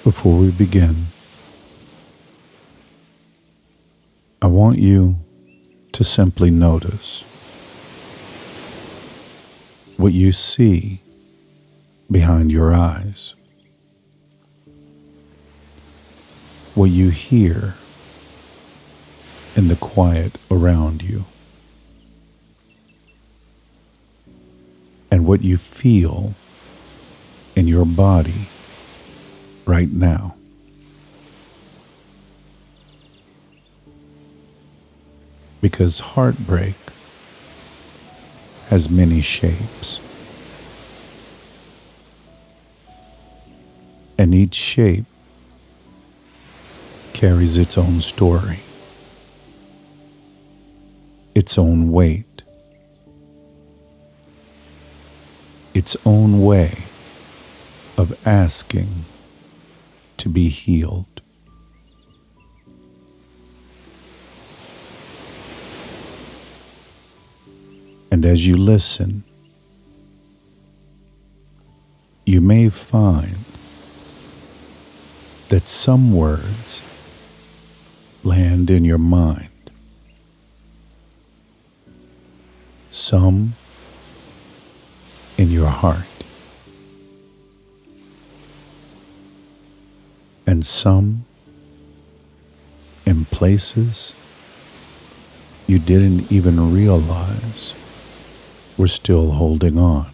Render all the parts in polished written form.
Before we begin, I want you to simply notice what you see behind your eyes, what you hear in the quiet around you, and what you feel in your body right now. Because heartbreak has many shapes, and each shape carries its own story, its own weight, its own way of asking to be healed. And as you listen, you may find that some words land in your mind, some in your heart, and some in places you didn't even realize were still holding on.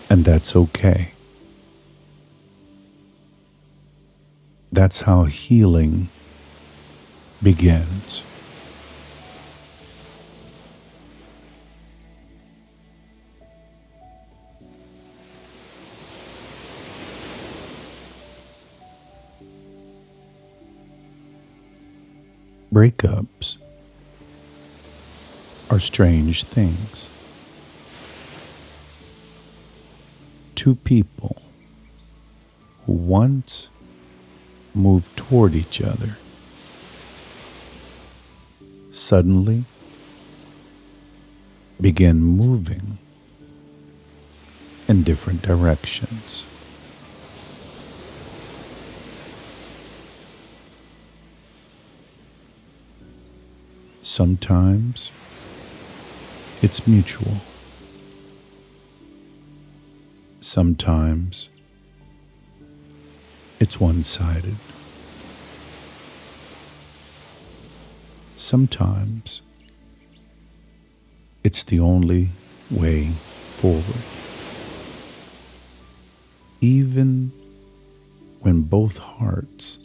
And that's okay. That's how healing begins. Breakups are strange things. Two people who once moved toward each other suddenly begin moving in different directions. Sometimes it's mutual. Sometimes it's one-sided. Sometimes it's the only way forward. Even when both hearts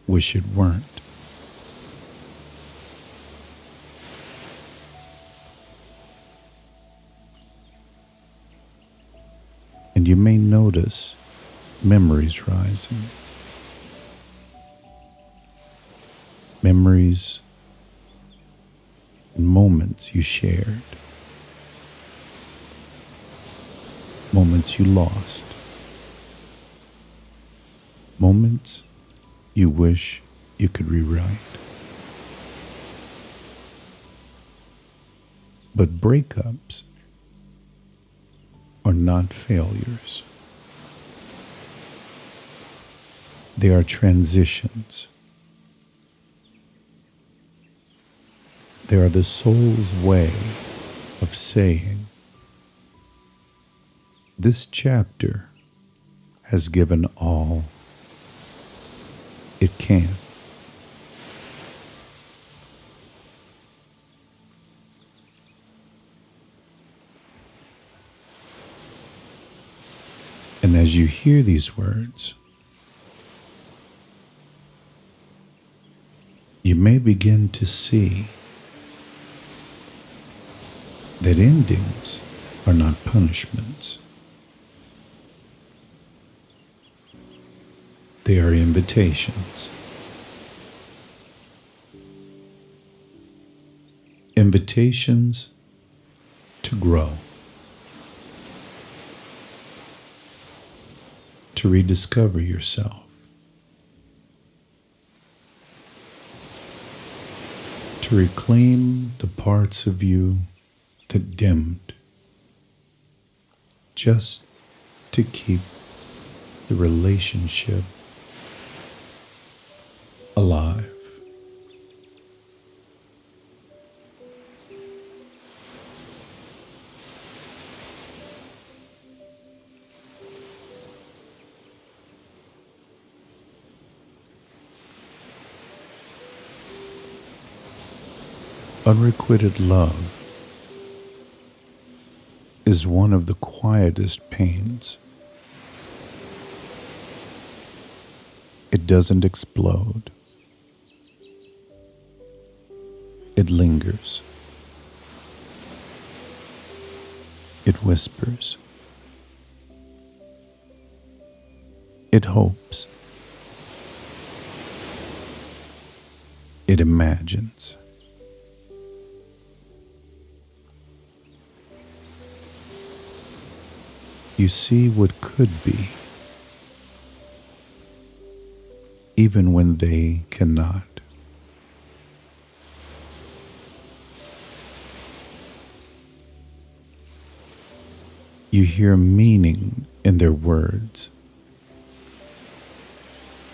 wish it weren't. And you may notice memories rising. Memories and moments you shared. Moments you lost. Moments you wish you could rewrite. But breakups are not failures. They are transitions. They are the soul's way of saying, this chapter has given all it can. And as you hear these words, you may begin to see that endings are not punishments. They are invitations. Invitations to grow, to rediscover yourself, to to reclaim the parts of you that dimmed, just to keep the relationship alive. Unrequited love is one of the quietest pains. It doesn't explode. It lingers. It whispers. It hopes. It imagines. You see what could be, even when they cannot. You hear meaning in their words,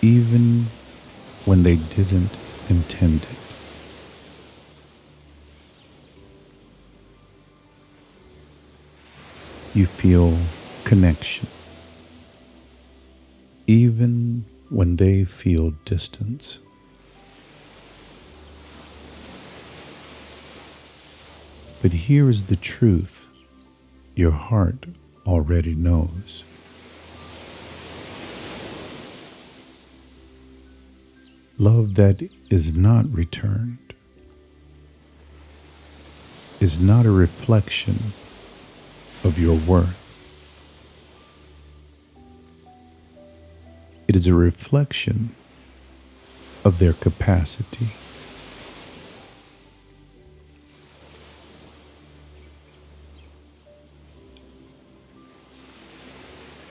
even when they didn't intend it. You feel connection, even when they feel distance. But here is the truth your heart already knows. Love that is not returned is not a reflection of your worth. It is a reflection of their capacity.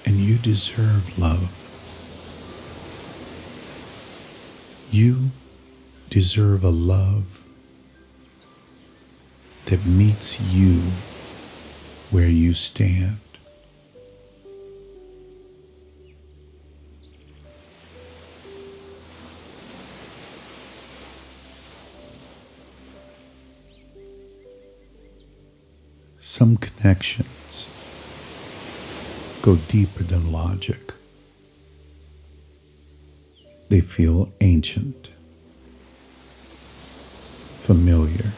And you deserve love. You deserve a love that meets you where you stand. Some connections go deeper than logic. They feel ancient, familiar,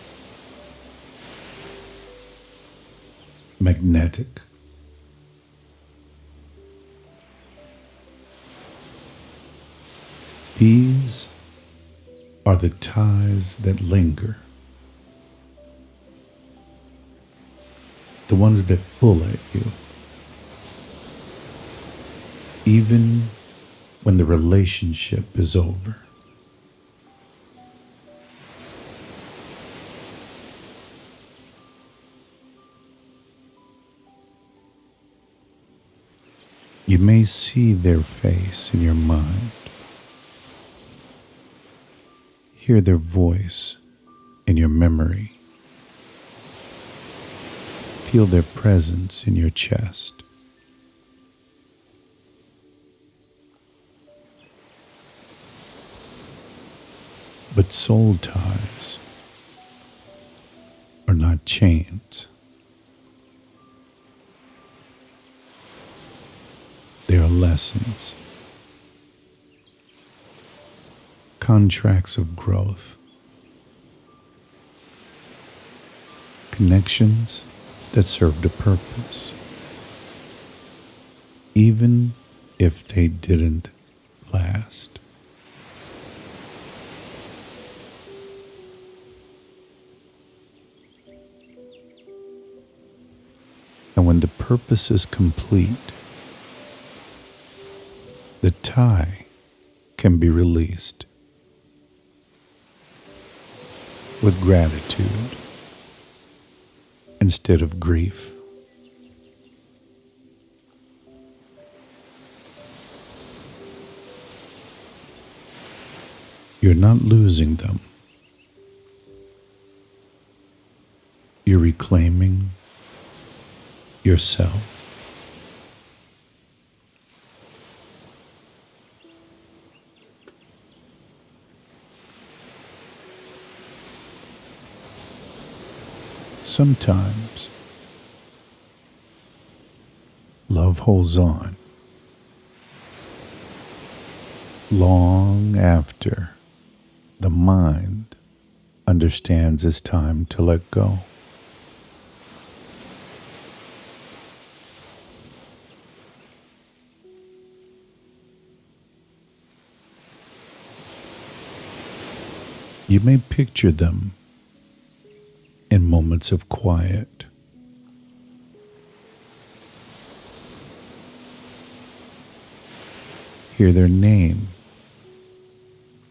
magnetic. These are the ties that linger, the ones that pull at you, even when the relationship is over. You may see their face in your mind, hear their voice in your memory, feel their presence in your chest. But soul ties are not chains. They are lessons, contracts of growth, connections that served a purpose, even if they didn't last. And when the purpose is complete, the tie can be released with gratitude instead of grief. You're not losing them. You're reclaiming yourself. Sometimes love holds on long after the mind understands it's time to let go. You may picture them in moments of quiet. Hear their name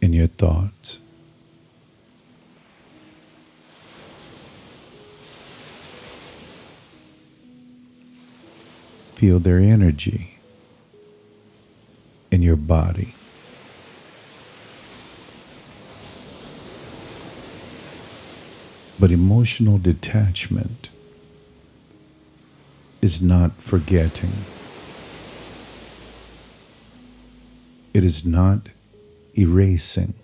in your thoughts. Feel their energy in your body. But emotional detachment is not forgetting. It is not erasing.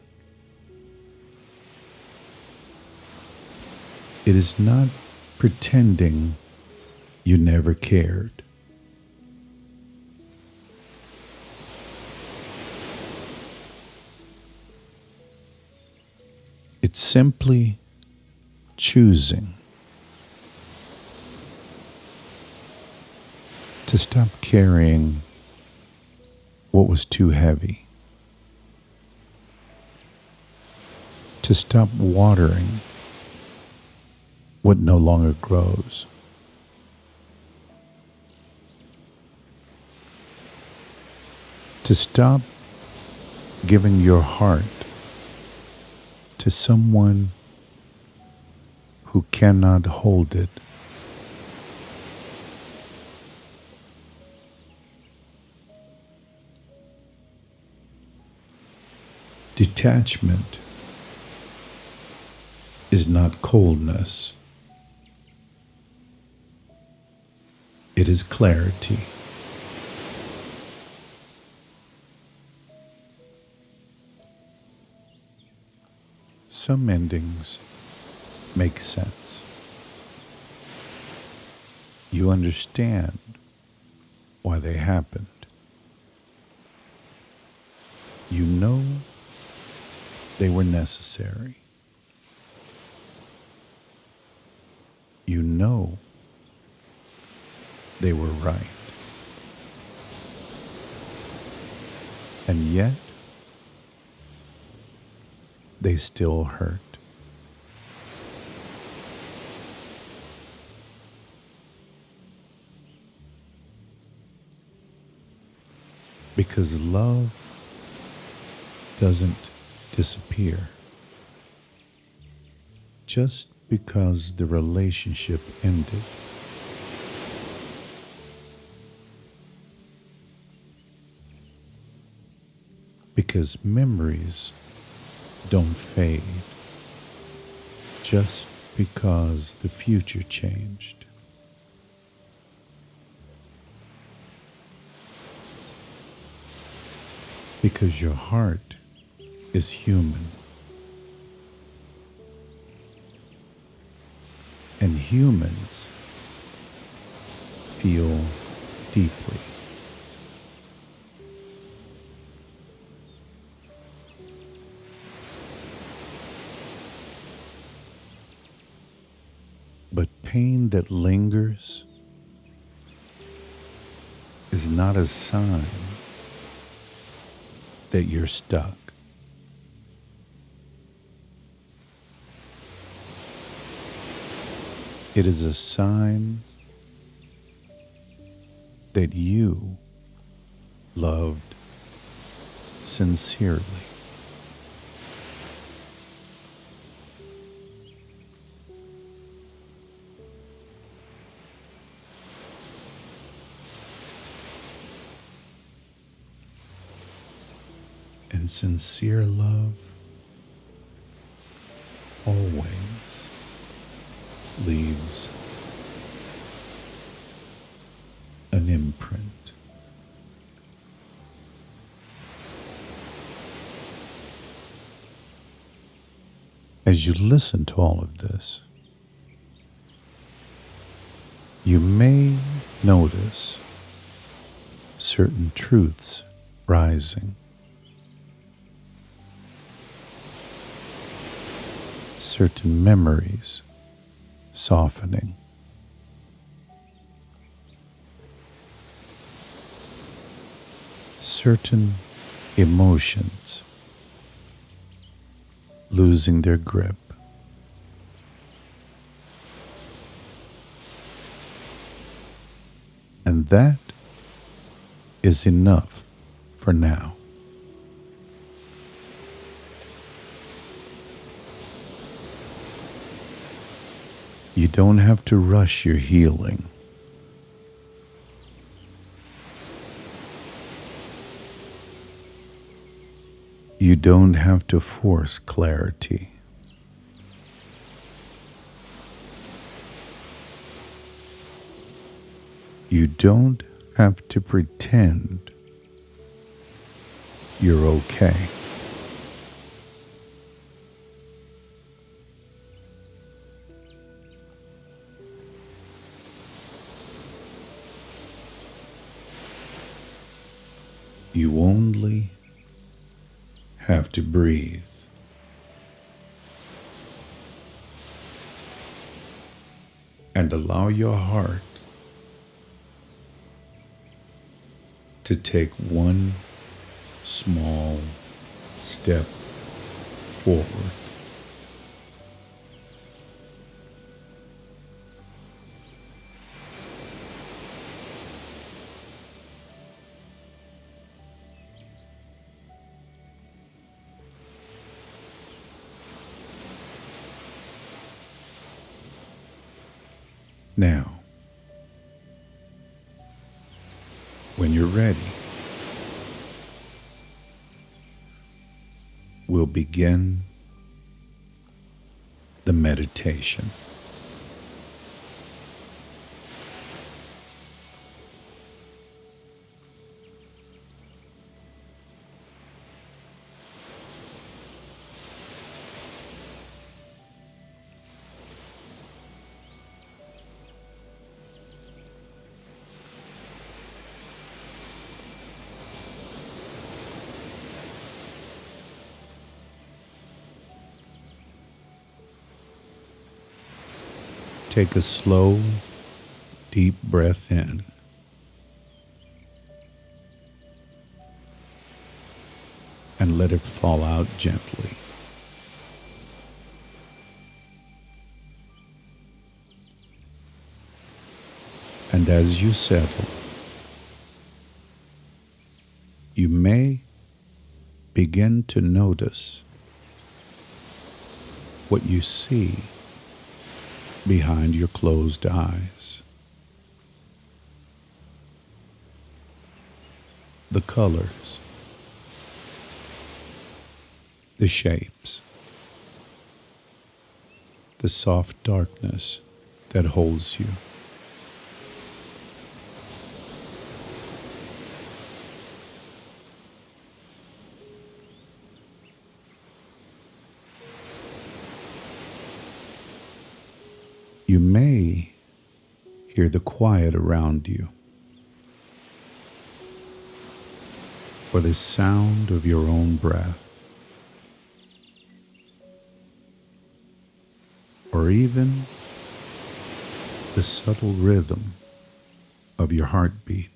It is not pretending you never cared. It's simply choosing to stop carrying what was too heavy, to stop watering what no longer grows, to stop giving your heart to someone who cannot hold it. Detachment is not coldness. It is clarity. Some endings make sense. You understand why they happened. You know they were necessary. You know they were right. And yet, they still hurt. Because love doesn't disappear just because the relationship ended. Because memories don't fade just because the future changed. Because your heart is human. And humans feel deeply. But pain that lingers is not a sign that you're stuck. It is a sign that you loved sincerely. And sincere love always leaves an imprint. As you listen to all of this, you may notice certain truths rising, certain memories softening, certain emotions losing their grip. And that is enough for now. You don't have to rush your healing. You don't have to force clarity. You don't have to pretend you're okay. You only have to breathe. And allow your heart to take one small step forward. Now, when you're ready, we'll begin the meditation. Take a slow, deep breath in. And let it fall out gently. And as you settle, you may begin to notice what you see behind your closed eyes. The colors, the shapes, the soft darkness that holds you. You may hear the quiet around you, or the sound of your own breath, or even the subtle rhythm of your heartbeat.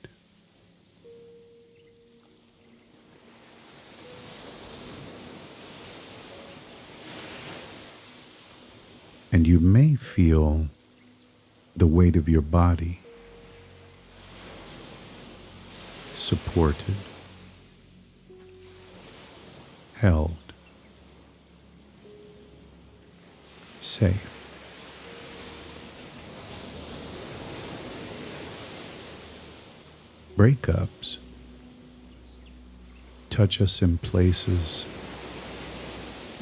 And you may feel the weight of your body supported, held, safe. Breakups touch us in places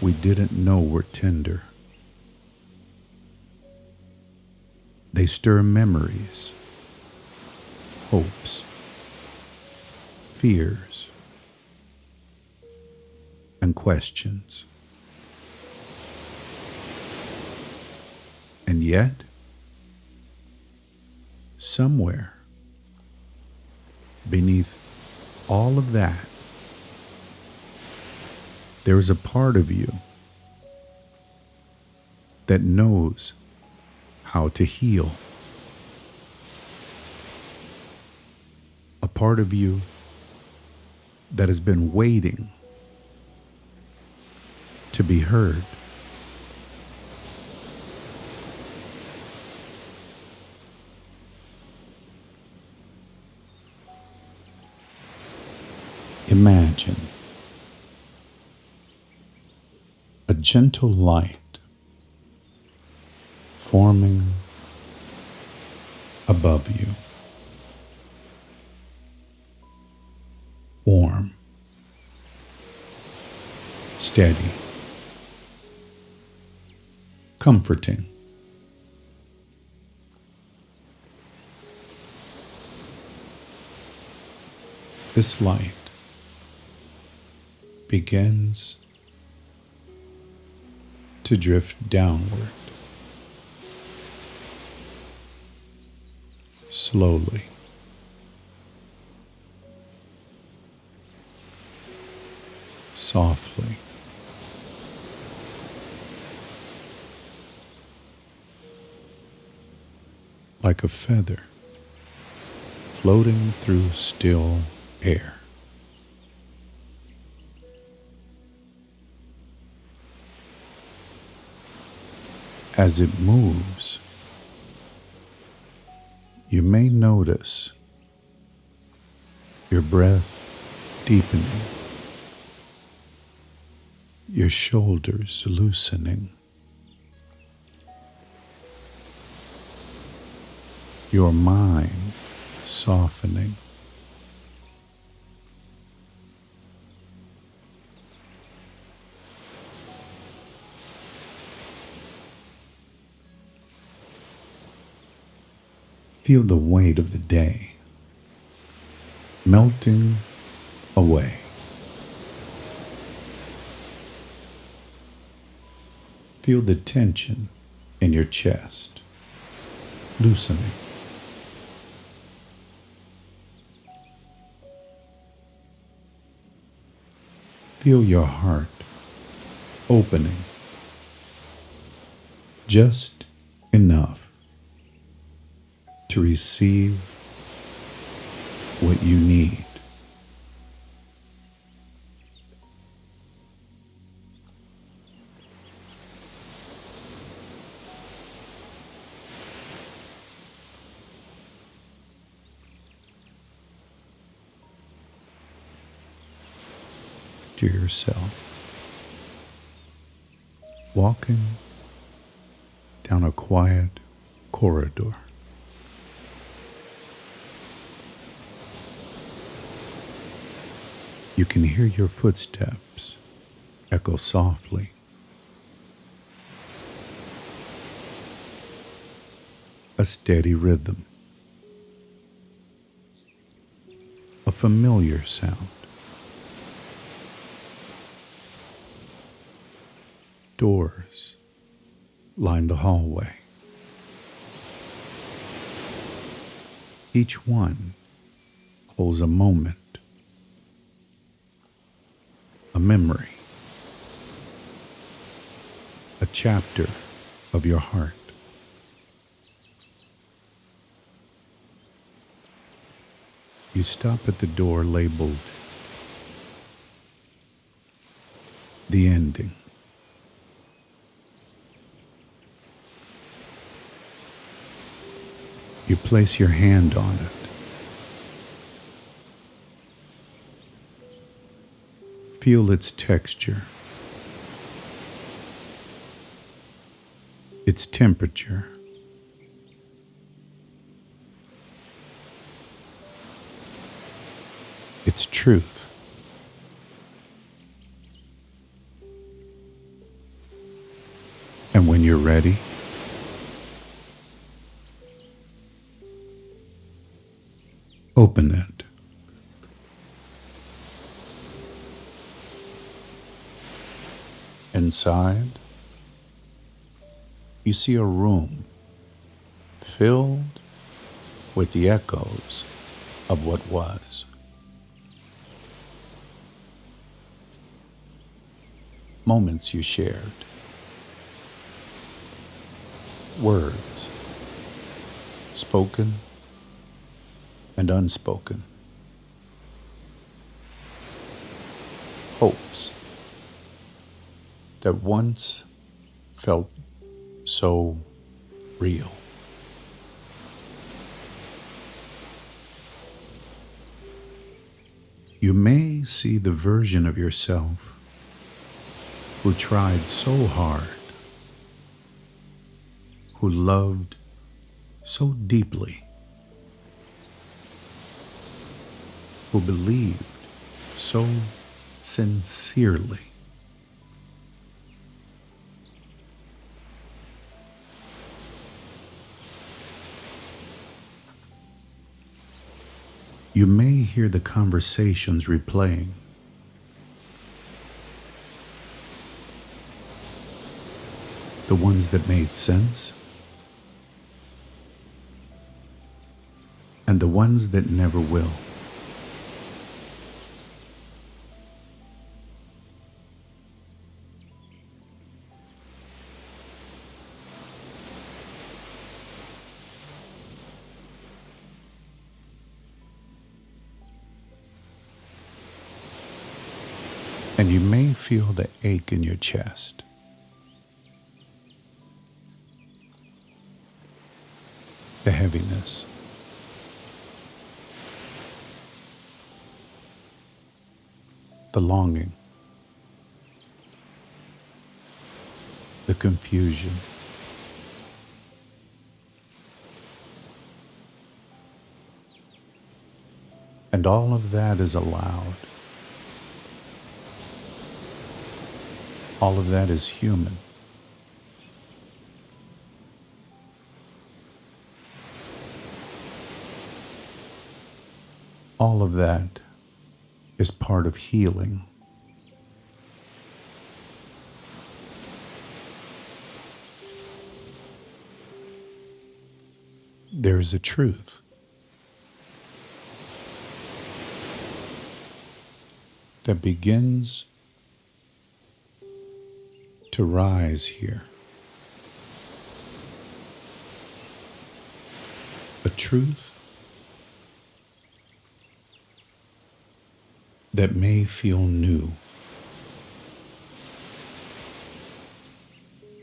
we didn't know were tender. They stir memories, hopes, fears, and questions. And yet, somewhere beneath all of that, there is a part of you that knows how to heal. A part of you that has been waiting to be heard. Imagine a gentle light forming above you, warm, steady, comforting. This light begins to drift downward, slowly, softly, like a feather floating through still air. As it moves, you may notice your breath deepening, your shoulders loosening, your mind softening. Feel the weight of the day melting away. Feel the tension in your chest loosening. Feel your heart opening just enough to receive what you need. To yourself, walking down a quiet corridor. You can hear your footsteps echo softly. A steady rhythm. A familiar sound. Doors line the hallway. Each one holds a moment, a memory, a chapter of your heart. You stop at the door labeled "The Ending." You place your hand on it. Feel its texture, its temperature. Its truth. And when you're ready, Open it. Inside, you see a room filled with the echoes of what was. Moments you shared. Words, spoken and unspoken. Hopes that once felt so real. You may see the version of yourself who tried so hard, who loved so deeply, who believed so sincerely. You may hear the conversations replaying. The ones that made sense, and the ones that never will. And you may feel the ache in your chest. The heaviness. The longing. The confusion. And all of that is allowed. All of that is human. All of that is part of healing. There is a truth. That begins to rise here. A truth that may feel new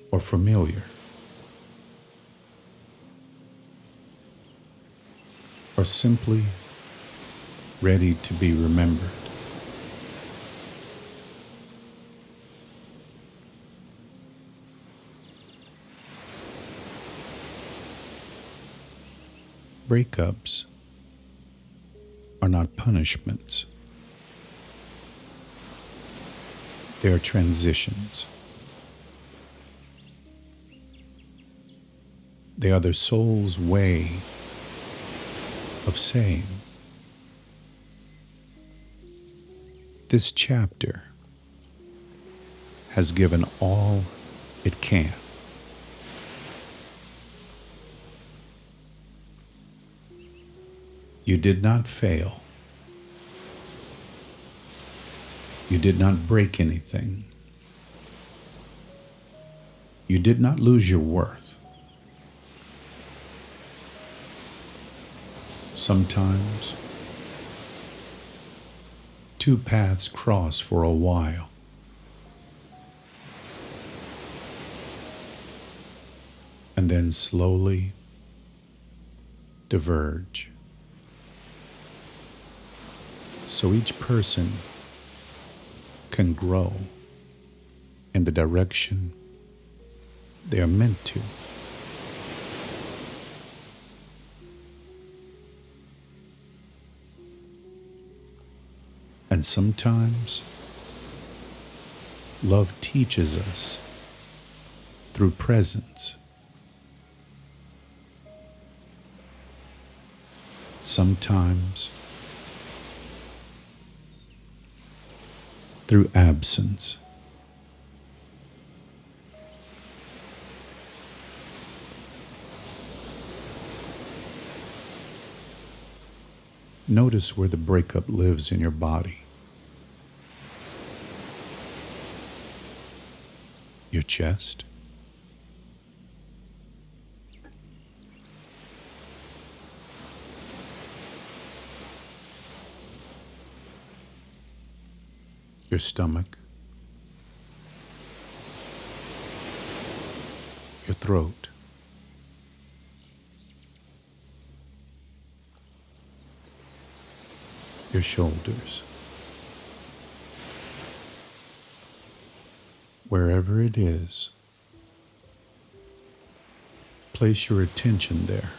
or familiar or simply ready to be remembered. Breakups are not punishments. They are transitions. They are the soul's way of saying, this chapter has given all it can. You did not fail. You did not break anything. You did not lose your worth. Sometimes, two paths cross for a while. And then slowly diverge. So each person can grow in the direction they are meant to. And sometimes love teaches us through presence. sometimes through absence. Notice where the breakup lives in your body. Your chest, your stomach, your throat, your shoulders. Wherever it is, place your attention there.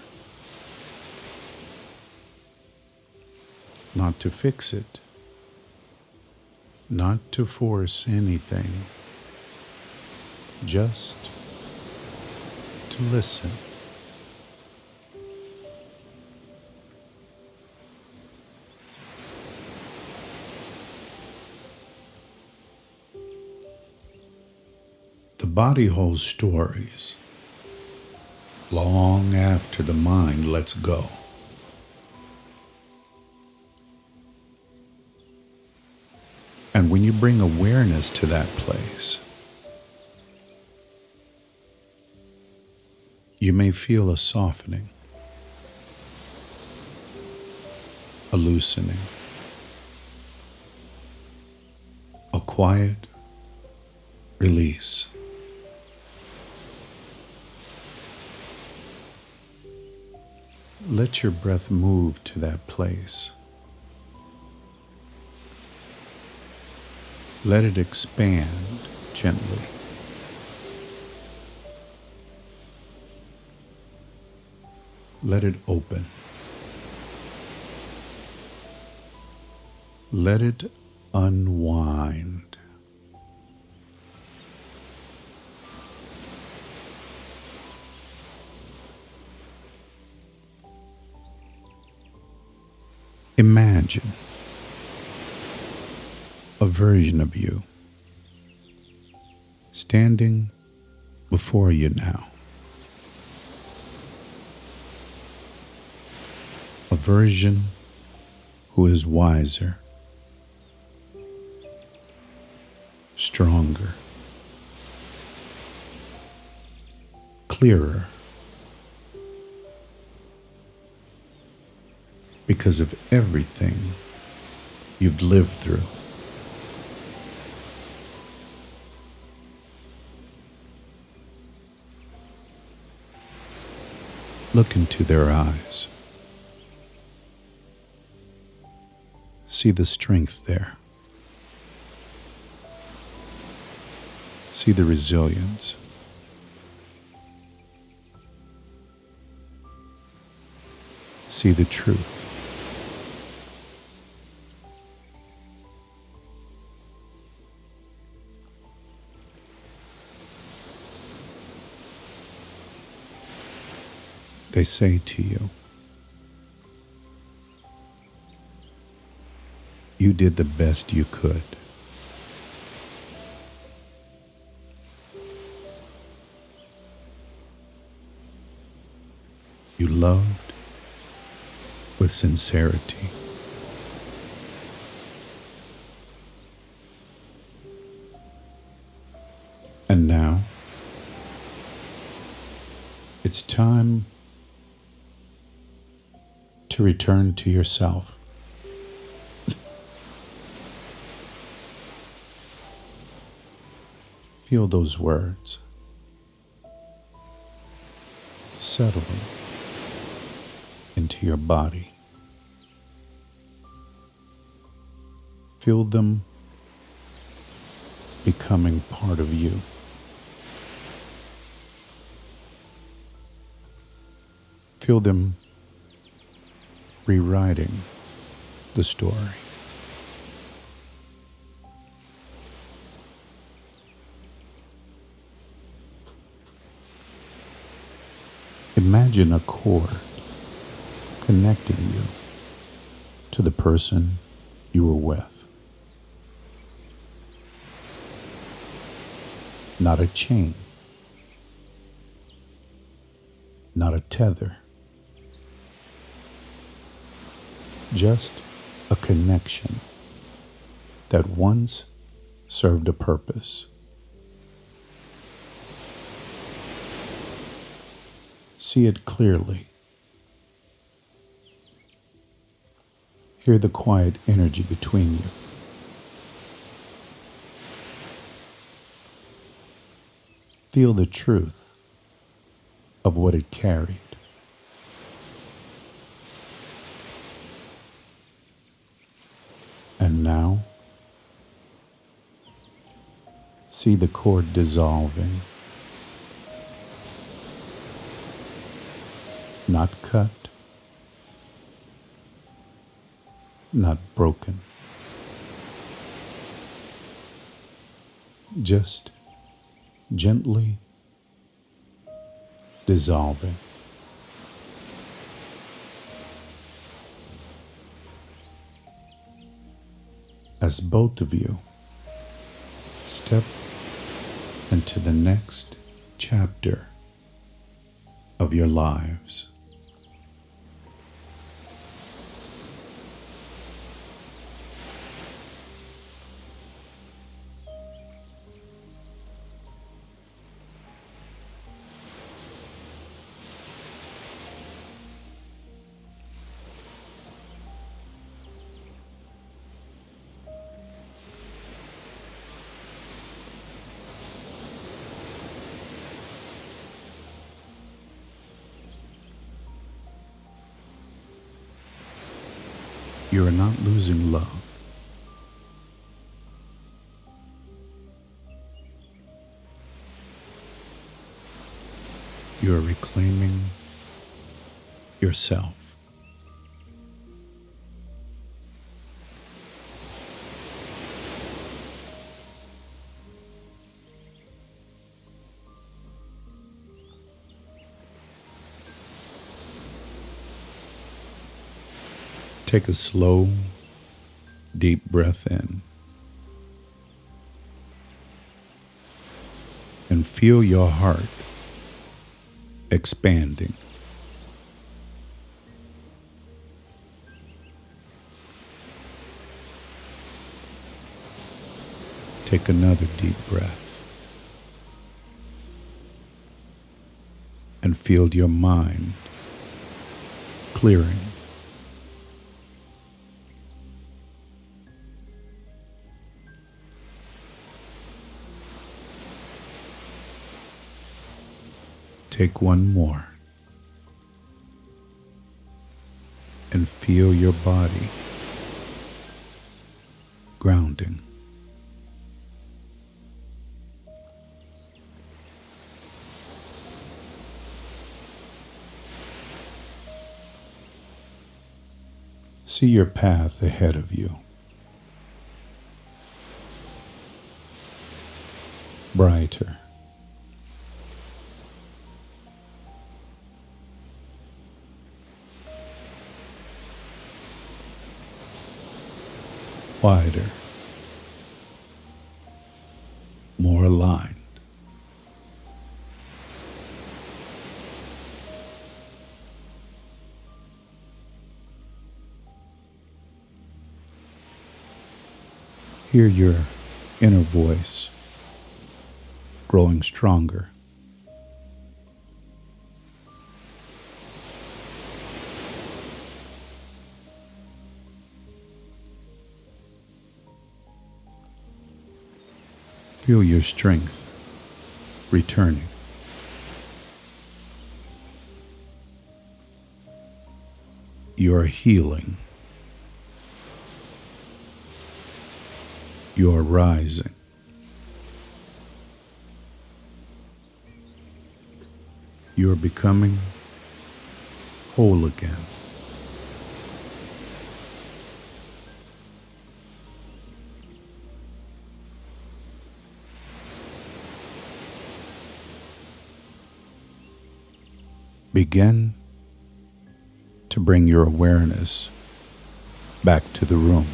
Not to fix it, not to force anything, just to listen. The body holds stories long after the mind lets go. And when you bring awareness to that place, you may feel a softening, a loosening, a quiet release. Let your breath move to that place. Let it expand gently. Let it open. Let it unwind. Imagine a version of you standing before you now. A version who is wiser, stronger, clearer, because of everything you've lived through. Look into their eyes. See the strength there. See the resilience. See the truth. They say to you, you did the best you could. You loved with sincerity. And now, it's time to return to yourself. Feel those words settling into your body. Feel them becoming part of you. Feel them rewriting the story. Imagine a chord connecting you to the person you were with. Not a chain, not a tether, just a connection that once served a purpose. See it clearly. Hear the quiet energy between you. Feel the truth of what it carried. And now, see the cord dissolving. Not cut, not broken. Just gently dissolving. As both of you step into the next chapter of your lives. You are not losing love. You are reclaiming yourself. Take a slow, deep breath in and feel your heart expanding. Take another deep breath and feel your mind clearing. Take one more and feel your body grounding. See your path ahead of you. Brighter. Wider, more aligned. Hear your inner voice growing stronger. Feel your strength returning. You are healing. You are rising. You are becoming whole again. Begin to bring your awareness back to the room.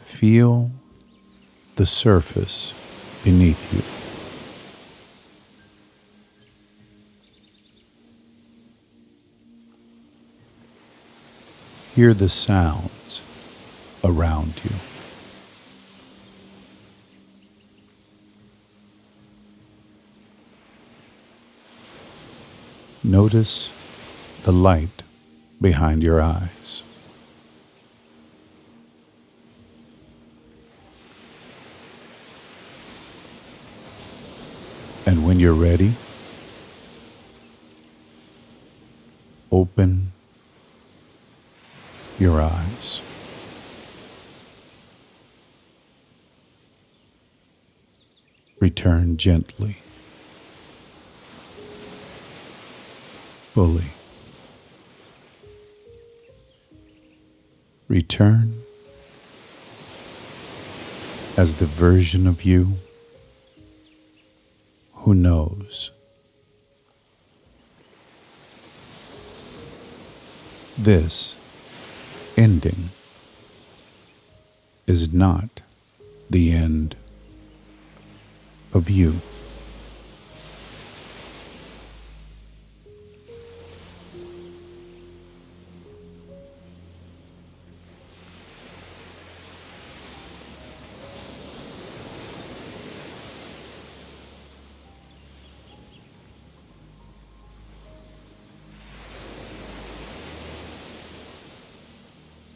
Feel the surface beneath you. Hear the sounds around you. Notice the light behind your eyes. And when you're ready, open your eyes. Return gently, fully. Return as the version of you who knows. This ending is not the end of you.